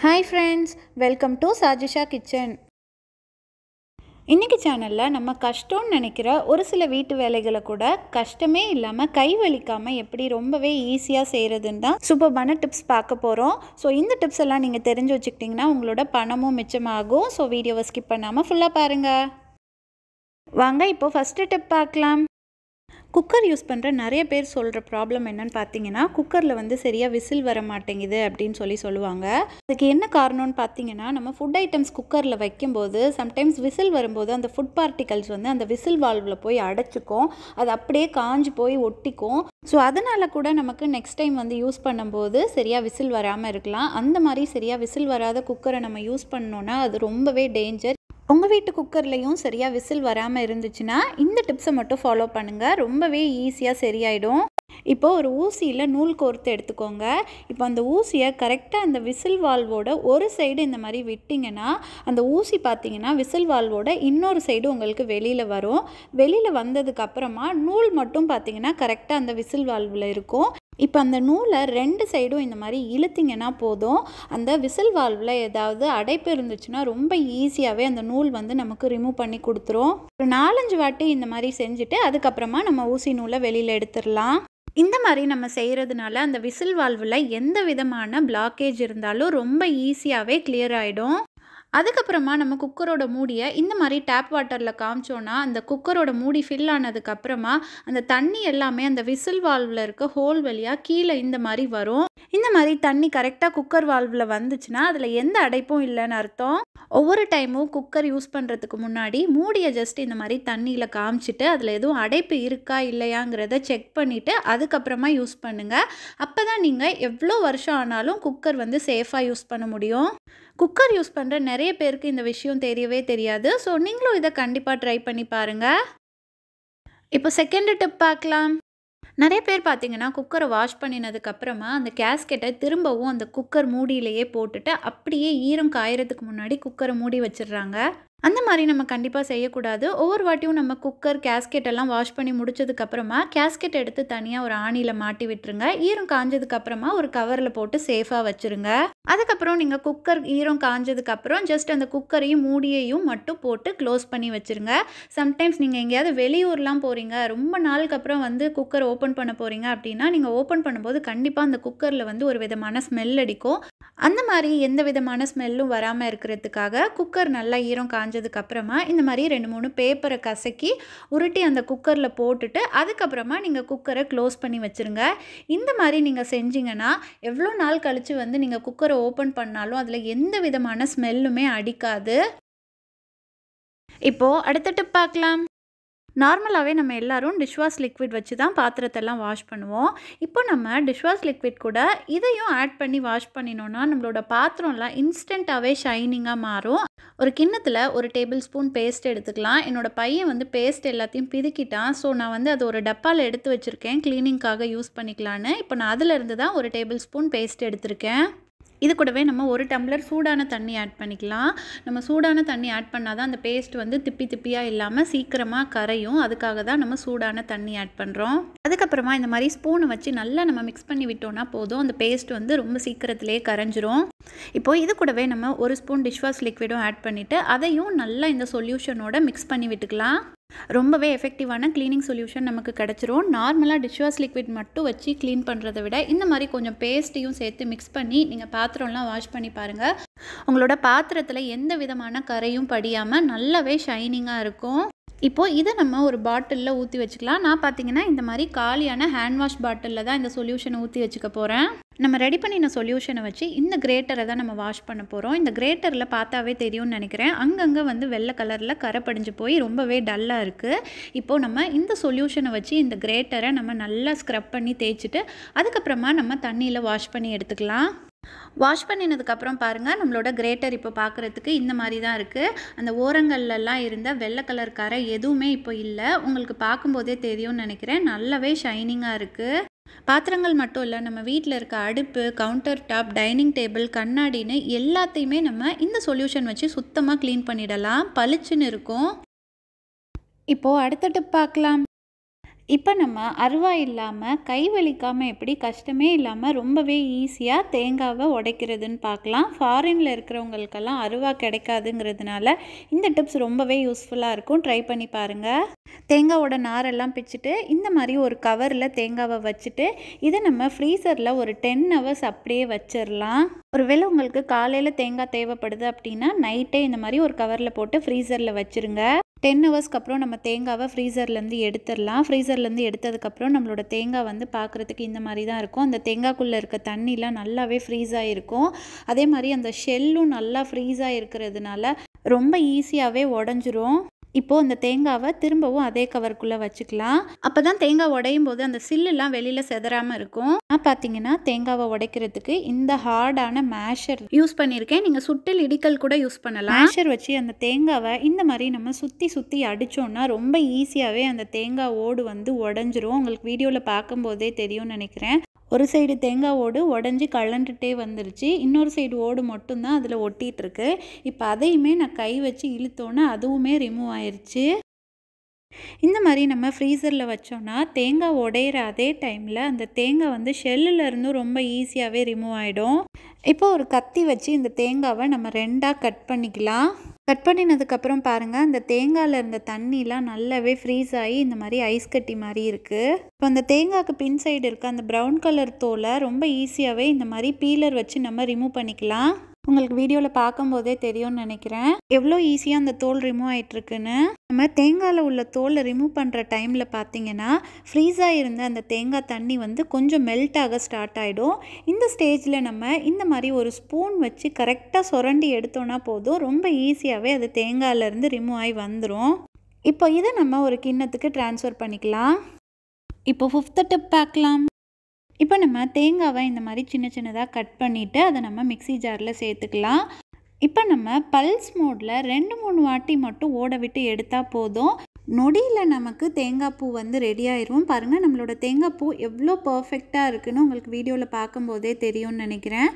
Hi friends, welcome to Sajisha Kitchen. இன்னைக்கு சேனல்ல நம்ம கஷ்டம்னு நினைக்கிற ஒரு சில வீட்டு வேலைகளை கூட கஷ்டமே இல்லாம கை வலிக்காம எப்படி ரொம்பவே ஈஸியா செய்யறதுன்னு தான் சூப்பரான டிப்ஸ் பார்க்க போறோம். ஸோ இந்த டிப்ஸ் எல்லாம் நீங்க தெரிஞ்சு வச்சுக்கிட்டீங்கன்னா உங்களோட பணமும் மிச்சமாகும். ஸோ வீடியோவை ஸ்கிப் பண்ணாம ஃபுல்லா பாருங்க. வாங்க இப்போ ஃபர்ஸ்ட் டிப் பார்க்கலாம். குக்கர் யூஸ் பண்ணுற நிறைய பேர் சொல்கிற ப்ராப்ளம் என்னன்னு பார்த்தீங்கன்னா, குக்கரில் வந்து சரியாக விசில் வர மாட்டேங்குது அப்படின்னு சொல்லுவாங்க. அதுக்கு என்ன காரணம்னு பார்த்தீங்கன்னா, நம்ம ஃபுட் ஐட்டம்ஸ் குக்கரில் வைக்கும்போது சம்டைம்ஸ் விசில் வரும்போது அந்த ஃபுட் பார்ட்டிகல்ஸ் வந்து அந்த விசில் வால்வில் போய் அடைச்சிக்கும். அது அப்படியே காஞ்சு போய் ஒட்டிக்கும். ஸோ அதனால் கூட நமக்கு நெக்ஸ்ட் டைம் வந்து யூஸ் பண்ணும்போது சரியாக விசில் வராமல் இருக்கலாம். அந்த மாதிரி சரியாக விசில் வராத குக்கரை நம்ம யூஸ் பண்ணோன்னா அது ரொம்பவே டேஞ்சர். உங்கள் வீட்டு குக்கர்லேயும் சரியாக விசில் வராமல் இருந்துச்சுன்னா இந்த டிப்ஸை மட்டும் ஃபாலோ பண்ணுங்கள். ரொம்பவே ஈஸியாக சரியாயிடும். இப்போ ஒரு ஊசியில் நூல் கோர்த்து எடுத்துக்கோங்க. இப்போ அந்த ஊசியை கரெக்டாக அந்த விசில் வால்வோட ஒரு சைடு இந்த மாதிரி விட்டிங்கன்னா அந்த ஊசி பார்த்தீங்கன்னா விசில் வால்வோட இன்னொரு சைடு உங்களுக்கு வெளியில் வரும். வெளியில் வந்ததுக்கப்புறமா நூல் மட்டும் பார்த்தீங்கன்னா கரெக்டாக அந்த விசில் வால்வில் இருக்கும். இப்போ அந்த நூலை ரெண்டு சைடும் இந்த மாதிரி இழுத்திங்கன்னா போதும். அந்த விசில் வால்வில் ஏதாவது அடைப்பு இருந்துச்சுன்னா ரொம்ப ஈஸியாகவே அந்த நூல் வந்து நமக்கு ரிமூவ் பண்ணி கொடுத்துரும். ஒரு 4-5 வாட்டி இந்த மாதிரி செஞ்சுட்டு அதுக்கப்புறமா நம்ம ஊசி நூலை வெளியில் எடுத்துடலாம். இந்த மாதிரி நம்ம செய்கிறதுனால அந்த விசில் வால்வில் எந்த விதமான பிளாக்கேஜ் இருந்தாலும் ரொம்ப ஈஸியாகவே கிளியர் ஆகிடும். அதுக்கப்புறமா நம்ம குக்கரோட மூடியை இந்த மாதிரி டேப் வாட்டரில் காமிச்சோன்னா அந்த குக்கரோட மூடி ஃபில் ஆனதுக்கப்புறமா அந்த தண்ணி எல்லாமே அந்த விசில் வால்வில் இருக்க ஹோல் வழியாக கீழே இந்த மாதிரி வரும். இந்த மாதிரி தண்ணி கரெக்டாக குக்கர் வால்வில் வந்துச்சுன்னா அதில் எந்த அடைப்பும் இல்லைன்னு அர்த்தம். ஒவ்வொரு டைமும் குக்கர் யூஸ் பண்ணுறதுக்கு முன்னாடி மூடியை ஜஸ்ட் இந்த மாதிரி தண்ணியில் காமிச்சிட்டு அதில் எதுவும் அடைப்பு இருக்கா இல்லையாங்கிறத செக் பண்ணிவிட்டு அதுக்கப்புறமா யூஸ் பண்ணுங்கள். அப்போ தான் நீங்கள் எவ்வளோ வருஷம் ஆனாலும் குக்கர் வந்து சேஃபாக யூஸ் பண்ண முடியும். குக்கர் யூஸ் பண்ணுற நிறைய பேருக்கு இந்த விஷயம் தெரியவே தெரியாது. ஸோ நீங்களும் இதை கண்டிப்பாக ட்ரை பண்ணி பாருங்கள். இப்போ செகண்ட் டிப் பார்க்கலாம். நிறைய பேர் பார்த்தீங்கன்னா குக்கரை வாஷ் பண்ணினதுக்கப்புறமா அந்த கேஸ்கெட்டை திரும்பவும் அந்த குக்கர் மூடியிலேயே போட்டுட்டு அப்படியே ஈரம் காயறதுக்கு முன்னாடி குக்கரை மூடி வச்சிடுறாங்க. அந்த மாதிரி நம்ம கண்டிப்பாக செய்யக்கூடாது. ஒவ்வொரு வாட்டியும் நம்ம குக்கர் கேஸ்கெட் எல்லாம் வாஷ் பண்ணி முடிச்சதுக்கப்புறமா கேஸ்கெட் எடுத்து தனியாக ஒரு ஆணியில் மாட்டி விட்டுருங்க. ஈரம் காஞ்சதுக்கப்புறமா ஒரு கவரில் போட்டு சேஃபாக வச்சுருங்க. அதுக்கப்புறம் நீங்கள் குக்கர் ஈரம் காஞ்சதுக்கப்புறம் ஜஸ்ட் அந்த குக்கரையும் மூடியையும் மட்டும் போட்டு க்ளோஸ் பண்ணி வச்சுருங்க. சம்டைம்ஸ் நீங்கள் எங்கேயாவது வெளியூர்லாம் போகிறீங்க, ரொம்ப நாளுக்கு அப்புறம் வந்து குக்கர் ஓப்பன் பண்ண போகிறீங்க அப்படின்னா நீங்கள் ஓப்பன் பண்ணும்போது கண்டிப்பாக அந்த குக்கரில் வந்து ஒரு விதமான ஸ்மெல் அடிக்கும். அந்த மாதிரி எந்த விதமான ஸ்மெல்லும் வராமல் இருக்கிறதுக்காக குக்கர் நல்லா ஈரம் காஞ்சதுக்கப்புறமா இந்த மாதிரி 2-3 பேப்பரை கசக்கி உருட்டி அந்த குக்கரில் போட்டுட்டு அதுக்கப்புறமா நீங்கள் குக்கரை க்ளோஸ் பண்ணி வச்சுருங்க. இந்த மாதிரி நீங்கள் செஞ்சீங்கன்னா எவ்வளோ நாள் கழித்து வந்து நீங்கள் குக்கரை ஓப்பன் பண்ணாலும் அதில் எந்த விதமான ஸ்மெல்லுமே அடிக்காது. இப்போது அடுத்த டிப் பார்க்கலாம். நார்மலாகவே நம்ம எல்லோரும் டிஷ்வாஷ் லிக்விட் வச்சு தான் பாத்திரத்தெல்லாம் வாஷ் பண்ணுவோம். இப்போ நம்ம டிஷ்வாஷ் லிக்விட் கூட இதையும் ஆட் பண்ணி வாஷ் பண்ணினோன்னா நம்மளோட பாத்திரம்லாம் இன்ஸ்டண்ட்டாகவே ஷைனிங்காக மாறும். ஒரு கிண்ணத்தில் 1 டேபிள் ஸ்பூன் பேஸ்ட் எடுத்துக்கலாம். என்னோடய பையன் வந்து பேஸ்ட் எல்லாத்தையும் பிதுக்கிட்டான். ஸோ நான் வந்து அது ஒரு டப்பாவில் எடுத்து வச்சுருக்கேன் க்ளீனிங்காக யூஸ் பண்ணிக்கலான்னு. இப்போ நான் அதிலிருந்து தான் 1 டேபிள் ஸ்பூன் பேஸ்ட் எடுத்திருக்கேன். இது கூடவே நம்ம 1 டம்ளர் சூடான தண்ணி ஆட் பண்ணிக்கலாம். நம்ம சூடான தண்ணி ஆட் பண்ணால் தான் அந்த பேஸ்ட் வந்து திப்பியாக இல்லாமல் சீக்கிரமாக கரையும். அதுக்காக தான் நம்ம சூடான தண்ணி ஆட் பண்ணுறோம். அதுக்கப்புறமா இந்த மாதிரி ஸ்பூனை வச்சு நல்லா நம்ம மிக்ஸ் பண்ணி விட்டோம்னா போதும். அந்த பேஸ்ட் வந்து ரொம்ப சீக்கிரத்திலே கரைஞ்சிரும். இப்போது இது கூடவே நம்ம 1 ஸ்பூன் டிஷ்வாஷ் லிக்விடும் ஆட் பண்ணிவிட்டு அதையும் நல்லா இந்த சொல்யூஷனோட மிக்ஸ் பண்ணி விட்டுக்கலாம். ரொம்பவே எஃபெக்டிவான க்ளீனிங் சொல்யூஷன் நமக்கு கிடச்சிரும். நார்மலாக டிஷ்வாஷ் லிக்விட் மட்டும் வச்சு க்ளீன் பண்ணுறதை விட இந்த மாதிரி கொஞ்சம் பேஸ்ட்டையும் சேர்த்து மிக்ஸ் பண்ணி நீங்கள் பாத்திரம்லாம் வாஷ் பண்ணி பாருங்கள். உங்களோட பாத்திரத்தில் எந்த விதமான கரையும் படியாமல் நல்லாவே ஷைனிங்காக இருக்கும். இப்போது இதை நம்ம ஒரு பாட்டிலில் ஊற்றி வச்சுக்கலாம். நான் பார்த்தீங்கன்னா இந்த மாதிரி காலியான ஹேண்ட் வாஷ் பாட்டிலில் தான் இந்த சொல்யூஷனை ஊற்றி வச்சுக்க போகிறேன். நம்ம ரெடி பண்ணின சொல்யூஷனை வச்சு இந்த கிரேட்டரை தான் நம்ம வாஷ் பண்ண போகிறோம். இந்த கிரேட்டரில் பார்த்தாவே தெரியும்னு நினைக்கிறேன். அங்கங்கே வந்து வெள்ளை கலரில் கரை படிஞ்சு போய் ரொம்பவே டல்லாக இருக்குது. இப்போது நம்ம இந்த சொல்யூஷனை வச்சு இந்த கிரேட்டரை நம்ம நல்லா ஸ்க்ரப் பண்ணி தேய்ச்சிட்டு அதுக்கப்புறமா நம்ம தண்ணியில் வாஷ் பண்ணி எடுத்துக்கலாம். வாஷ் பண்ணினதுக்கப்புறம் பாருங்கள், நம்மளோட கிரேட்டர் இப்போ பார்க்குறதுக்கு இந்த மாதிரி தான் இருக்குது. அந்த ஓரங்கள்லாம் இருந்த வெள்ளை கலர் கரை எதுவுமே இப்போ இல்லை. உங்களுக்கு பார்க்கும்போதே தெரியும்னு நினைக்கிறேன். நல்லாவே ஷைனிங்காக இருக்குது. பாத்திரங்கள் மட்டும் இல்லை, நம்ம வீட்டில் இருக்க அடுப்பு, கவுண்டர் டாப், டைனிங் டேபிள், கண்ணாடின்னு எல்லாத்தையுமே நம்ம இந்த சொல்யூஷன் வச்சு சுத்தமாக க்ளீன் பண்ணிடலாம். பளிச்சுன்னு இருக்கும். இப்போது அடுத்த டிப் பார்க்கலாம். இப்போ நம்ம அருவா இல்லாமல் கை வலிக்காமல் எப்படி கஷ்டமே இல்லாமல் ரொம்பவே ஈஸியாக தேங்காவை உடைக்கிறதுன்னு பார்க்கலாம். ஃபாரினில் இருக்கிறவங்களுக்கெல்லாம் அருவா கிடைக்காதுங்கிறதுனால இந்த டிப்ஸ் ரொம்பவே யூஸ்ஃபுல்லாக இருக்கும். ட்ரை பண்ணி பாருங்கள். தேங்காவோட நாரெல்லாம் பிச்சுட்டு இந்த மாதிரி ஒரு கவரில் தேங்காவை வச்சுட்டு இதை நம்ம ஃப்ரீசரில் ஒரு 10 ஹவர்ஸ் அப்படியே வச்சிடலாம். ஒருவேளை உங்களுக்கு காலையில் தேங்காய் தேவைப்படுது அப்படின்னா நைட்டே இந்த மாதிரி ஒரு கவரில் போட்டு ஃப்ரீசரில் வச்சுருங்க. 10 ஹவர்ஸ்க்கு அப்புறம் நம்ம தேங்காவை ஃப்ரீசர்லேருந்து எடுத்துடலாம். ஃப்ரீசர்லேருந்து எடுத்ததுக்கப்புறம் நம்மளோட தேங்காய் வந்து பார்க்குறதுக்கு இந்த மாதிரி தான் இருக்கும். அந்த தேங்காய்க்குள்ளே இருக்க தண்ணிலாம் நல்லாவே ஃப்ரீஸ் ஆகிருக்கும். அதே மாதிரி அந்த ஷெல்லும் நல்லா ஃப்ரீஸ் ஆகிருக்கிறதுனால ரொம்ப ஈஸியாகவே உடஞ்சிரும். இப்போது அந்த தேங்காவை திரும்பவும் அதே கவருக்குள்ளே வச்சுக்கலாம். அப்போ தான் தேங்காய் உடையும் போது அந்த சில்லுலாம் வெளியில் செதறாமல் இருக்கும். நான் பார்த்தீங்கன்னா தேங்காவை உடைக்கிறதுக்கு இந்த ஹார்டான மேஷர் யூஸ் பண்ணியிருக்கேன். நீங்கள் சுட்டில் இடிக்கல் கூட யூஸ் பண்ணலாம். மேஷர் வச்சு அந்த தேங்காவை இந்த மாதிரி நம்ம சுற்றி சுற்றி அடித்தோன்னா ரொம்ப ஈஸியாகவே அந்த தேங்காய் ஓடு வந்து உடஞ்சிரும். உங்களுக்கு வீடியோவில் பார்க்கும்போதே தெரியும்னு நினைக்கிறேன். ஒரு சைடு தேங்காய் ஓடு உடஞ்சி கலண்டுட்டே வந்துருச்சு. இன்னொரு சைடு ஓடு மட்டும்தான் அதில் ஒட்டிகிட்ருக்கு. இப்போ அதையுமே நான் கை வச்சு இழுத்தோன்னே அதுவுமே ரிமூவ் ஆயிடுச்சு. இந்த மாதிரி நம்ம ஃப்ரீசரில் வச்சோன்னா தேங்காய் உடையிற அதே டைமில் அந்த தேங்காய் வந்து ஷெல்லுலேருந்தும் ரொம்ப ஈஸியாகவே ரிமூவ் ஆகிடும். இப்போ ஒரு கத்தி வச்சு இந்த தேங்காவை நம்ம 2ஆக கட் பண்ணிக்கலாம். கட் பண்ணினதுக்கப்புறம் பாருங்கள், அந்த தேங்காயில் இருந்த தண்ணிலாம் நல்லாவே ஃப்ரீஸ் ஆகி இந்த மாதிரி ஐஸ் கட்டி மாதிரி இருக்குது. இப்போ அந்த தேங்காய்க்கு பின் சைடு இருக்க அந்த ப்ரௌன் கலர் தோலை ரொம்ப ஈஸியாகவே இந்த மாதிரி பீலர் வச்சு நம்ம ரிமூவ் பண்ணிக்கலாம். உங்களுக்கு வீடியோவில் பார்க்கும்போதே தெரியும்னு நினைக்கிறேன் எவ்வளோ ஈஸியாக அந்த தோல் ரிமூவ் ஆகிட்டுருக்குன்னு. நம்ம தேங்காயில் உள்ள தோலை ரிமூவ் பண்ணுற டைமில் பார்த்தீங்கன்னா ஃப்ரீஸாக இருந்த அந்த தேங்காய் தண்ணி வந்து கொஞ்சம் மெல்ட் ஆக ஸ்டார்ட் ஆகிடும். இந்த ஸ்டேஜில் நம்ம இந்த மாதிரி ஒரு ஸ்பூன் வச்சு கரெக்டாக சுரண்டி எடுத்தோன்னா போதும், ரொம்ப ஈஸியாகவே அது தேங்காயிலேருந்து ரிமூவ் ஆகி வந்துடும். இப்போ இதை நம்ம ஒரு கிண்ணத்துக்கு ட்ரான்ஸ்ஃபர் பண்ணிக்கலாம். இப்போ 5th டிப் பார்க்கலாம். இப்போ நம்ம தேங்காவை இந்த மாதிரி சின்ன சின்னதாக கட் பண்ணிவிட்டு அதை நம்ம மிக்ஸி ஜாரில் சேர்த்துக்கலாம். இப்போ நம்ம பல்ஸ் மோடில் 2-3 வாட்டி மட்டும் ஓட விட்டு எடுத்தால் போதும். நொடியில் நமக்கு தேங்காய் பூ வந்து ரெடி ஆயிரும். பாருங்கள், நம்மளோட தேங்காய் பூ எவ்வளோ பர்ஃபெக்டாக இருக்குன்னு உங்களுக்கு வீடியோவில் பார்க்கும்போதே தெரியும்னு நினைக்கிறேன்.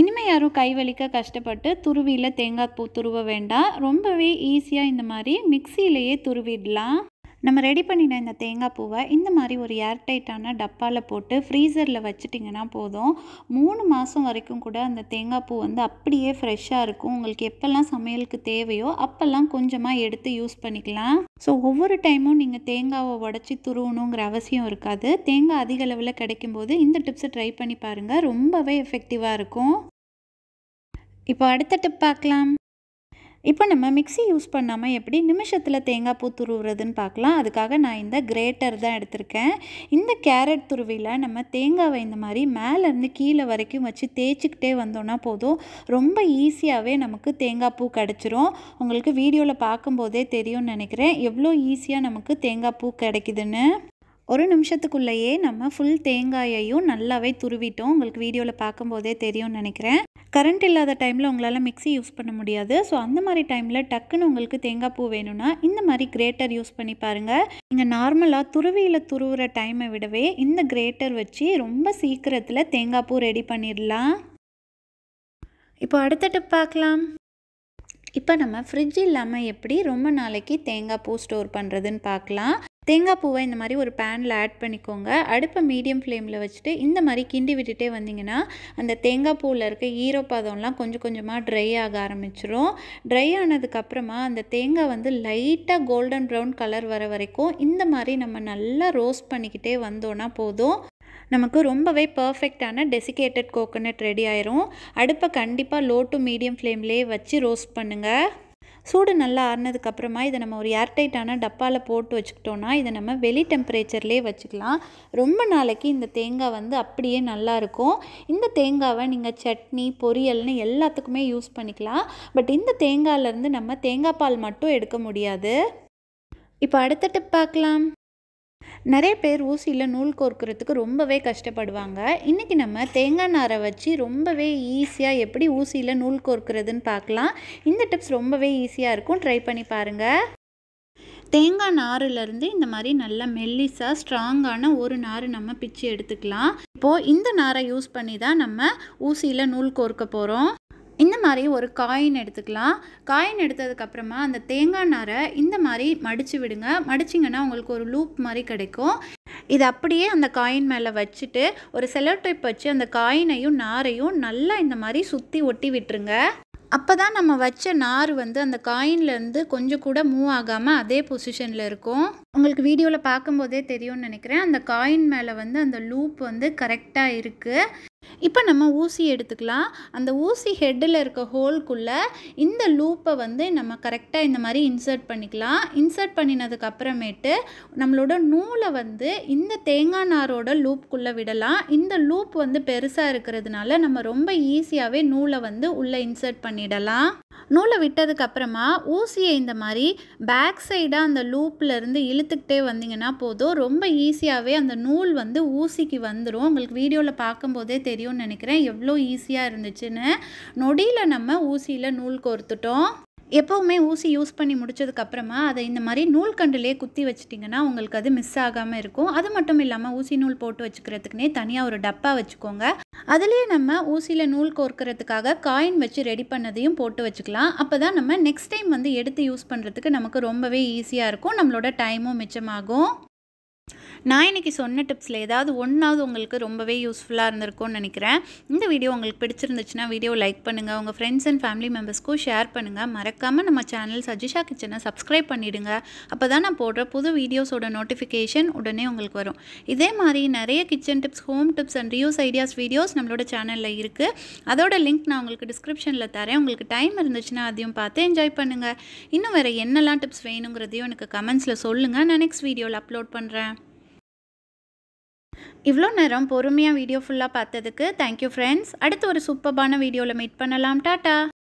இனிமேல் யாரும் கை வலிக்க கஷ்டப்பட்டு துருவியில் தேங்காய் பூ துருவ வேண்டாம். ரொம்பவே ஈஸியாக இந்த மாதிரி மிக்சியிலேயே துருவிடலாம். நம்ம ரெடி பண்ணின இந்த தேங்காய் பூவை இந்த மாதிரி ஒரு ஏர்டைட்டான டப்பாவில் போட்டு ஃப்ரீசரில் வச்சுட்டிங்கன்னா போதும், 3 மாதம் வரைக்கும் கூட அந்த தேங்காய் பூ வந்து அப்படியே ஃப்ரெஷ்ஷாக இருக்கும். உங்களுக்கு எப்போல்லாம் சமையலுக்கு தேவையோ அப்போல்லாம் கொஞ்சமாக எடுத்து யூஸ் பண்ணிக்கலாம். ஸோ ஒவ்வொரு டைமும் நீங்கள் தேங்காவை உடச்சி துருவணுங்கிற அவசியம் இருக்காது. தேங்காய் அதிக அளவில் கிடைக்கும்போது இந்த டிப்ஸை ட்ரை பண்ணி பாருங்கள், ரொம்பவே எஃபெக்டிவாக இருக்கும். இப்போ அடுத்த டிப் பார்க்கலாம். இப்போ நம்ம மிக்ஸி யூஸ் பண்ணாமல் எப்படி நிமிஷத்தில் தேங்காய் பூ துருவுறதுன்னு பார்க்கலாம். அதுக்காக நான் இந்த கிரேட்டர் தான் எடுத்திருக்கேன். இந்த கேரட் துருவியில் நம்ம தேங்காவை இந்த மாதிரி மேலேருந்து கீழே வரைக்கும் வச்சு தேய்ச்சிக்கிட்டே வந்தோன்னா போதும், ரொம்ப ஈஸியாகவே நமக்கு தேங்காய் பூ கிடச்சிரும். உங்களுக்கு வீடியோவில் பார்க்கும்போதே தெரியும்னு நினைக்கிறேன் எவ்வளோ ஈஸியாக நமக்கு தேங்காய் பூ கிடைக்குதுன்னு. ஒரு நிமிஷத்துக்குள்ளேயே நம்ம ஃபுல் தேங்காயையும் நல்லாவே துருவிட்டோம். உங்களுக்கு வீடியோவில் பார்க்கும்போதே தெரியும்னு நினைக்கிறேன். கரண்ட் இல்லாத டைமில் உங்களால் மிக்ஸி யூஸ் பண்ண முடியாது. ஸோ அந்த மாதிரி டைமில் டக்குன்னு உங்களுக்கு தேங்காய் பூ வேணும்னா இந்த மாதிரி கிரேட்டர் யூஸ் பண்ணி பாருங்கள். நீங்கள் நார்மலாக துருவியில் துருவுற டைமை விடவே இந்த கிரேட்டர் வச்சு ரொம்ப சீக்கிரத்தில் தேங்காய் பூ ரெடி பண்ணிடலாம். இப்போ அடுத்த டிப் பார்க்கலாம். இப்போ நம்ம ஃப்ரிட்ஜ் இல்லாமல் எப்படி ரொம்ப நாளைக்கு தேங்காய் பூ ஸ்டோர் பண்ணுறதுன்னு பார்க்கலாம். தேங்காய் பூவை இந்த மாதிரி ஒரு பேனில் ஆட் பண்ணிக்கோங்க. அடுப்பை மீடியம் ஃப்ளேமில் வச்சுட்டு இந்த மாதிரி கிண்டி விட்டுட்டே வந்தீங்கன்னா அந்த தேங்காய் பூவில் இருக்க ஈரப்பதம்லாம் கொஞ்சம் கொஞ்சமாக ட்ரை ஆக ஆரம்பிச்சிரும். ட்ரை ஆனதுக்கப்புறமா அந்த தேங்காய் வந்து லைட்டாக கோல்டன் ப்ரௌன் கலர் வர வரைக்கும் இந்த மாதிரி நம்ம நல்லா ரோஸ்ட் பண்ணிக்கிட்டே வந்தோன்னா போதும், நமக்கு ரொம்பவே பர்ஃபெக்டான டெசிகேட்டட் கோகோனட் ரெடி ஆயிரும். அடுப்பை கண்டிப்பாக லோ டு மீடியம் ஃப்ளேம்லேயே வச்சு ரோஸ்ட் பண்ணுங்கள். சூடு நல்லா ஆறினதுக்கப்புறமா இதை நம்ம ஒரு ஏர்டைட்டான டப்பாவில் போட்டு வச்சுக்கிட்டோன்னா இதை நம்ம வெளி டெம்பரேச்சர்லேயே வச்சுக்கலாம். ரொம்ப நாளைக்கு இந்த தேங்காய் வந்து அப்படியே நல்லாயிருக்கும். இந்த தேங்காவை நீங்கள் சட்னி பொரியல்னு எல்லாத்துக்குமே யூஸ் பண்ணிக்கலாம். பட் இந்த தேங்காயிலேருந்து நம்ம தேங்காய் பால் மட்டும் எடுக்க முடியாது. இப்போ அடுத்த டிப் பார்க்கலாம். நிறைய பேர் ஊசியில் நூல் கோர்க்கிறதுக்கு ரொம்பவே கஷ்டப்படுவாங்க. இன்றைக்கி நம்ம தேங்காய் நாரை வச்சு ரொம்பவே ஈஸியாக எப்படி ஊசியில் நூல் கோர்க்கிறதுன்னு பார்க்கலாம். இந்த டிப்ஸ் ரொம்பவே ஈஸியாக இருக்கும், ட்ரை பண்ணி பாருங்கள். தேங்காய் நாரிலிருந்து இந்த மாதிரி நல்லா மெல்லிஸாக ஸ்ட்ராங்கான ஒரு நார் நம்ம பிச்சு எடுத்துக்கலாம். இப்போது இந்த நாரை யூஸ் பண்ணி தான் நம்ம ஊசியில் நூல் கோர்க்க போகிறோம். இந்த மாதிரி ஒரு காயின் எடுத்துக்கலாம். காயின் எடுத்ததுக்கப்புறமா அந்த தேங்காய் நாரை இந்த மாதிரி மடித்து விடுங்க. மடிச்சிங்கன்னா உங்களுக்கு ஒரு லூப் மாதிரி கிடைக்கும். இது அப்படியே அந்த காயின் மேலே வச்சுட்டு ஒரு செலோ டேப் வச்சு அந்த காயினையும் நாரையும் நல்லா இந்த மாதிரி சுற்றி ஒட்டி விட்டுருங்க. அப்போ தான் நம்ம வச்ச நார் வந்து அந்த காயின்லேருந்து கொஞ்சம் கூட மூவ் ஆகாமல் அதே பொசிஷனில் இருக்கும். உங்களுக்கு வீடியோவில் பார்க்கும்போதே தெரியும்னு நினைக்கிறேன். அந்த காயின் மேலே வந்து அந்த லூப் வந்து கரெக்டாக இருக்குது. இப்போ நம்ம ஊசி எடுத்துக்கலாம். அந்த ஊசி ஹெட்டில் இருக்க ஹோல்குள்ளே இந்த லூப்பை வந்து நம்ம கரெக்டாக இந்த மாதிரி இன்சர்ட் பண்ணிக்கலாம். இன்சர்ட் பண்ணினதுக்கு அப்புறமேட்டு நம்மளோட நூலை வந்து இந்த தேங்காய் நாரோட லூப்புக்குள்ளே விடலாம். இந்த லூப் வந்து பெருசாக இருக்கிறதுனால நம்ம ரொம்ப ஈஸியாகவே நூலை வந்து உள்ளே இன்சர்ட் பண்ணிடலாம். நூலை விட்டதுக்கு அப்புறமா ஊசியை இந்த மாதிரி பேக் சைடாக அந்த லூப்லேருந்து இழுத்துக்கிட்டே வந்தீங்கன்னா போதும், ரொம்ப ஈஸியாகவே அந்த நூல் வந்து ஊசிக்கு வந்துடும். உங்களுக்கு வீடியோவில் பார்க்கும்போதே தெரியும்னு நினைக்கிறேன் எவ்வளோ ஈஸியாக இருந்துச்சுன்னு. நொடியில் நம்ம ஊசியில் நூல் கோர்த்துட்டோம். எப்போவுமே ஊசி யூஸ் பண்ணி முடிச்சதுக்கப்புறமா அதை இந்த மாதிரி நூல்கண்டுலேயே குத்தி வச்சிட்டிங்கன்னா உங்களுக்கு அது மிஸ் ஆகாமல் இருக்கும். அது மட்டும் இல்லாமல் ஊசி நூல் போட்டு வச்சுக்கிறதுக்குனே தனியாக ஒரு டப்பா வச்சுக்கோங்க. அதுலேயே நம்ம ஊசியில் நூல் கோர்க்கிறதுக்காக காயின் வச்சு ரெடி பண்ணதையும் போட்டு வச்சுக்கலாம். அப்போ தான் நம்ம நெக்ஸ்ட் டைம் வந்து எடுத்து யூஸ் பண்ணுறதுக்கு நமக்கு ரொம்பவே ஈஸியாக இருக்கும். நம்மளோட டைமும் மிச்சமாகும். நான் இன்றைக்கி சொன்ன டிப்ஸில் ஏதாவது ஒன்றாவது உங்களுக்கு ரொம்பவே யூஸ்ஃபுல்லாக இருந்திருக்கும்னு நினைக்கிறேன். இந்த வீடியோ உங்களுக்கு பிடிச்சிருந்துச்சுன்னா வீடியோ லைக் பண்ணுங்கள், உங்கள் ஃப்ரெண்ட்ஸ் அண்ட் ஃபேமிலி மெம்பர்ஸ்க்கும் ஷேர் பண்ணுங்கள். மறக்காமல் நம்ம சேனல் சஜிஷா கிச்சனை சப்ஸ்கிரைப் பண்ணிவிடுங்க. அப்போ தான் நான் போடுற புது வீடியோஸோட நோட்டிஃபிகேஷன் உடனே உங்களுக்கு வரும். இதே மாதிரி நிறைய kitchen tips, home tips and reuse ideas videos நம்மளோட சேனலில் இருக்குது. அதோட லிங்க் நான் உங்களுக்கு டிஸ்கிரிப்ஷனில் தரேன். உங்களுக்கு டைம் இருந்துச்சுன்னா அதையும் பார்த்து என்ஜாய் பண்ணுங்கள். இன்னும் வேறு என்னெல்லாம் டிப்ஸ் வேணுங்கிறதையும் எனக்கு கமெண்ட்ஸில் சொல்லுங்கள். நான் நெக்ஸ்ட் வீடியோவில் அப்லோட் பண்ணுறேன். இவ்வளோ நேரம் பொறுமையாக வீடியோ ஃபுல்லாக பார்த்ததுக்கு தேங்க்யூ ஃப்ரெண்ட்ஸ். அடுத்து ஒரு சூப்பர்பான வீடியோவில் மீட் பண்ணலாம். டாட்டா.